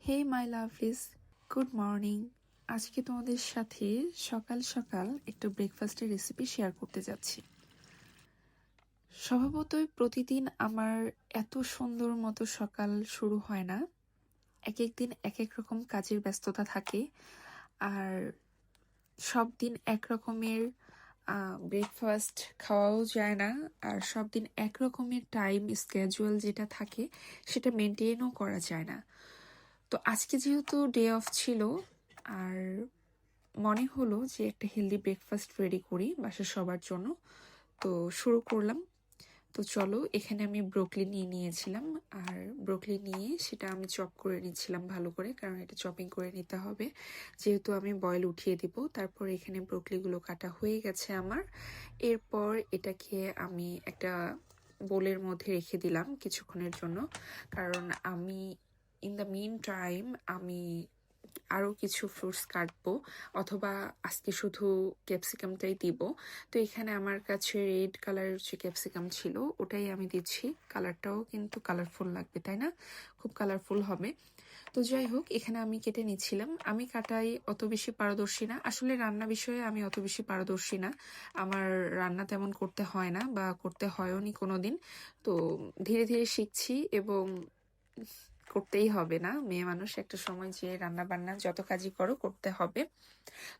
হে মাই লাভলিস, good morning. আজকে তোমাদের সাথে সকাল সকাল একটা ব্রেকফাস্টের রেসিপি শেয়ার করতে যাচ্ছি। স্বভাবতই প্রতিদিন আমার এত সুন্দর মতো সকাল শুরু হয় না। এক এক দিন এক এক রকম কাজের ব্যস্ততা থাকে, আর সব দিন এক রকমের ব্রেকফাস্ট খাওয়াও যায় না, আর সব দিন এক রকমের টাইম স্কেজুয়াল যেটা থাকে সেটা মেনটেনও করা যায় না। তো আজকে যেহেতু ডে অফ ছিল, আর মনে হলো যে একটা হেলদি ব্রেকফাস্ট রেডি করি বাসার সবার জন্য, তো শুরু করলাম। তো চলো, এখানে আমি ব্রোকলি নিয়ে নিয়েছিলাম, আর ব্রোকলি নিয়ে সেটা আমি চপ করে নিচ্ছিলাম ভালো করে, কারণ এটা চপিং করে নিতে হবে যেহেতু আমি বয়েল উঠিয়ে দিব। তারপর এখানে ব্রোকলিগুলো কাটা হয়ে গেছে আমার। এরপর এটাকে আমি একটা বোলের মধ্যে রেখে দিলাম কিছুক্ষণের জন্য, কারণ আমি ইন দ্য মিন টাইম আমি আরও কিছু ফ্রুটস কাটবো, অথবা আজকে শুধু ক্যাপসিকামটাই দিব। তো এখানে আমার কাছে রেড কালারের যে ক্যাপসিকাম ছিল ওটাই আমি দিচ্ছি। কালারটাও কিন্তু কালারফুল লাগবে, তাই না? খুব কালারফুল হবে। তো যাই হোক, এখানে আমি কেটে নিচ্ছিলাম। আমি কাটাই অত বেশি পারদর্শী না, আসলে রান্না বিষয়ে আমি অত বেশি পারদর্শী না। আমার রান্না তেমন করতে হয় না, বা করতে হয়ওনি কোনোদিন। তো ধীরে ধীরে শিখছি, এবং করতেই হবে, না মেয়ে মানুষ একটা সময় যে রান্না বান্না যত কাজই করো করতে হবে।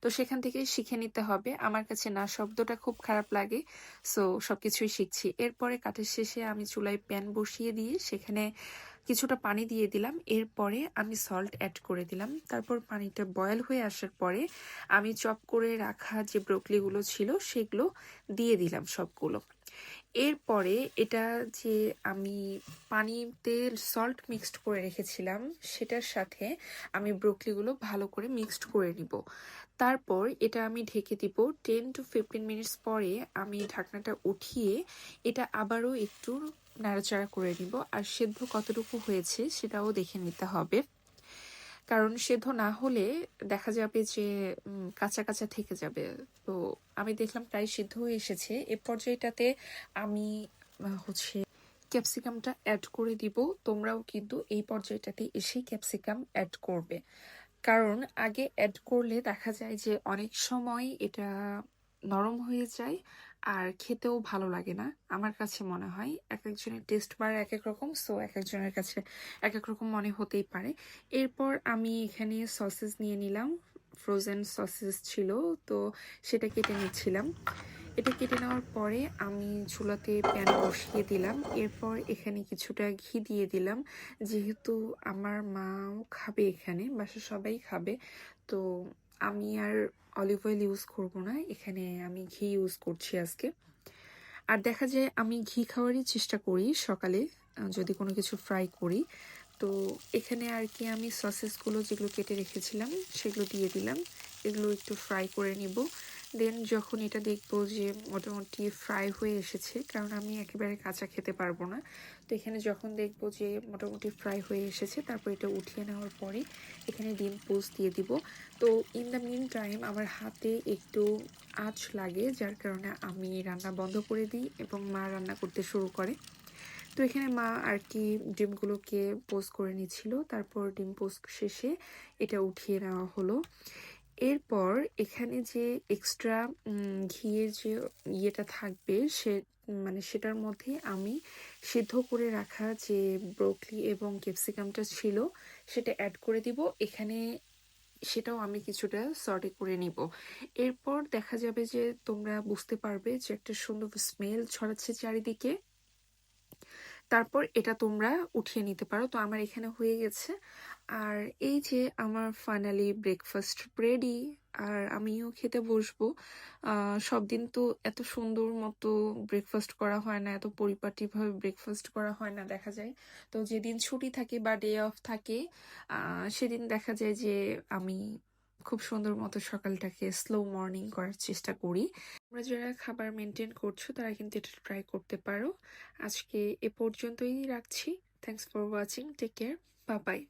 তো সেখান থেকে শিখে নিতে হবে। আমার কাছে না শব্দটা খুব খারাপ লাগে, সো সবকিছুই শিখছি। এরপরে কাঠের শেষে আমি চুলায় প্যান বসিয়ে দিয়ে সেখানে কিছুটা পানি দিয়ে দিলাম। এরপরে আমি সল্ট অ্যাড করে দিলাম। তারপর পানিটা বয়েল হয়ে আসার পরে আমি চপ করে রাখা যে ব্রোকলিগুলো ছিল সেগুলো দিয়ে দিলাম সবগুলো। এরপরে এটা যে আমি পানিতে সল্ট মিক্সড করে রেখেছিলাম সেটার সাথে আমি ব্রোকলিগুলো ভালো করে মিক্সড করে নিব। তারপর এটা আমি ঢেকে দিব। 10 to 15 মিনিটস পরে আমি ঢাকনাটা উঠিয়ে এটা আবারও একটু নাড়াচাড়া করে নিব, আর সেদ্ধ কতটুকু হয়েছে সেটাও দেখে নিতে হবে, কারণ সেদ্ধ না হলে দেখা যাবে যে কাঁচা কাঁচা থেকে যাবে। তো আমি দেখলাম প্রায় সিদ্ধ হয়ে এসেছে। এ পর্যায়টাতে আমি হচ্ছে ক্যাপসিকামটা অ্যাড করে দিব। তোমরাও কিন্তু এই পর্যায়টাতে এসেই ক্যাপসিকাম অ্যাড করবে, কারণ আগে অ্যাড করলে দেখা যায় যে অনেক সময় এটা নরম হয়ে যায়, আর খেতেও ভালো লাগে না। আমার কাছে মনে হয় এক একজনের টেস্ট বার এক এক রকম, সো এক একজনের কাছে এক এক রকম মনে হতেই পারে। এরপর আমি এখানে সসেস নিয়ে নিলাম। ফ্রোজেন সসেস ছিল, তো সেটা কেটে নিচ্ছিলাম। এটা কেটে নেওয়ার পরে আমি চুলাতে প্যান বসিয়ে দিলাম। এরপর এখানে কিছুটা ঘি দিয়ে দিলাম, যেহেতু আমার মাও খাবে, এখানে বাসার সবাই খাবে, তো আমি আর অলিভ অয়েল ইউজ করব না, এখানে আমি ঘি ইউজ করছি আজকে। আর দেখা যায় আমি ঘি খাওয়ারই চেষ্টা করি সকালে যদি কোনো কিছু ফ্রাই করি। তো এখানে আর কি আমি সসেসগুলো যেগুলো কেটে রেখেছিলাম সেগুলো দিয়ে দিলাম। এগুলো একটু ফ্রাই করে নিব। দেন যখন এটা দেখবো যে মোটামুটি ফ্রাই হয়ে এসেছে, কারণ আমি একেবারে কাঁচা খেতে পারবো না, তো এখানে যখন দেখবো যে মোটামুটি ফ্রাই হয়ে এসেছে তারপর এটা উঠিয়ে নেওয়ার পরে এখানে ডিম পোস্ট দিয়ে দিব। তো ইন দ্য মিন টাইম আমার হাতে একটু আঁচ লাগে, যার কারণে আমি রান্না বন্ধ করে দিই এবং মা রান্না করতে শুরু করে। তো এখানে মা আর কি ডিমগুলোকে পোস্ট করে নিচ্ছিল, তারপর ডিম পোস্ট শেষে এটা উঠিয়ে নেওয়া হলো। এরপর এখানে যে এক্সট্রা ঘিয়ের যে ইয়েটা থাকবে সে মানে সেটার মধ্যে আমি সিদ্ধ করে রাখা যে ব্রোকলি এবং ক্যাপসিকামটা ছিল সেটা অ্যাড করে দিব এখানে। সেটাও আমি কিছুটা সর্টে করে নিব। এরপর দেখা যাবে যে তোমরা বুঝতে পারবে যে একটা সুন্দর স্মেল ছড়াচ্ছে চারিদিকে। তারপর এটা তোমরা উঠিয়ে নিতে পারো। তো আমার এখানে হয়ে গেছে, আর এই যে আমার ফাইনালি ব্রেকফাস্ট রেডি, আর আমিও খেতে বসবো। সব দিন তো এত সুন্দর মতো ব্রেকফাস্ট করা হয় না, এত পরিপাটিভাবে ব্রেকফাস্ট করা হয় না দেখা যায়। তো যেদিন ছুটি থাকে বা ডে অফ থাকে সেদিন দেখা যায় যে আমি খুব সুন্দর মতো সকালটাকে স্লো মর্নিং করার চেষ্টা করি। তোমরা যারা খাবার মেনটেন করছো তারা কিন্তু এটা ট্রাই করতে পারো। আজকে এ পর্যন্তই রাখছি। Thanks for watching, take care, bye by.